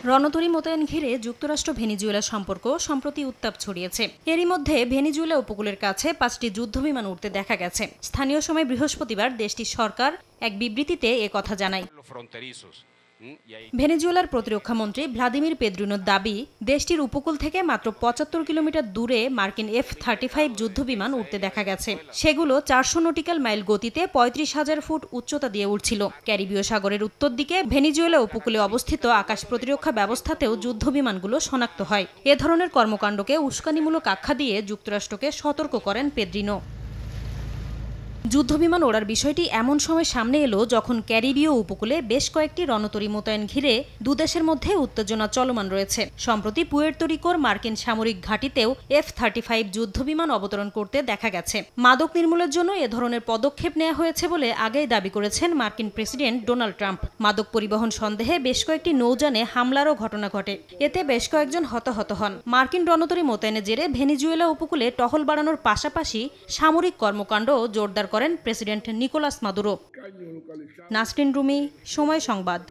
রণতরী মোতায়েন ঘিরে যুক্তরাষ্ট্র ভেনিজুয়েলা সম্পর্ক সম্প্রতি উত্তাপ ছড়িয়েছে। এরই মধ্যে ভেনিজুয়েলা উপকূলের কাছে 5টি যুদ্ধবিমান উঠতে দেখা গেছে। স্থানীয় সময় বৃহস্পতিবার দেশটির সরকার এক বিবৃতিতে কথা জানায়। ভেনেজুয়েলার প্রতিরক্ষা মন্ত্রী ভ্লাদিমির পেদ্রিনোর দাবি, দেশটির উপকূল থেকে মাত্র 75 কিলোমিটার দূরে মার্কিন F-35 যুদ্ধবিমান উঠতে দেখা গেছে। সেগুলো 400 নটিক্যাল মাইল গতিতে 35,000 ফুট উচ্চতা দিয়ে উঠছিল। ক্যারিবীয় সাগরের উত্তর দিকে ভেনেজুয়েলা উপকূলে অবস্থিত আকাশ প্রতিরক্ষা ব্যবস্থাতেও যুদ্ধবিমানগুলো শনাক্ত হয়। এ ধরনের কর্মকাণ্ডকে উস্কানিমূলক আখ্যা দিয়ে যুক্তরাষ্ট্রকে সতর্ক করেন পেদ্রিনো। যুদ্ধবিমান ওড়ার বিষয়টি এমন সময় সামনে এলো যখন ক্যারিবীয় উপকূলে বেশ কয়েকটি রণতরী মোতায়েন ঘিরে দুদেশের মধ্যে উত্তেজনা চলমান রয়েছে। সম্প্রতি পুয়ের্তো রিকোর মার্কিন সামরিক ঘাঁটিতেও F-35 যুদ্ধবিমান অবতরণ করতে দেখা গেছে। মাদক নির্মূলের জন্য এ ধরনের পদক্ষেপ নেওয়া হয়েছে বলে আগেই দাবি করেছেন মার্কিন প্রেসিডেন্ট ডোনাল্ড ট্রাম্প। মাদক পরিবহন সন্দেহে বেশ কয়েকটি নৌযানে হামলারও ঘটনা ঘটে। এতে বেশ কয়েকজন হতাহত হন। মার্কিন রণতরী মোতায়েনের জেরে ভেনেজুয়েলা উপকূলে টহল বাড়ানোর পাশাপাশি সামরিক কর্মকাণ্ড জোরদার করেন president Nicolas Maduro. Nasrin Rumi, Somoy সংবাদ।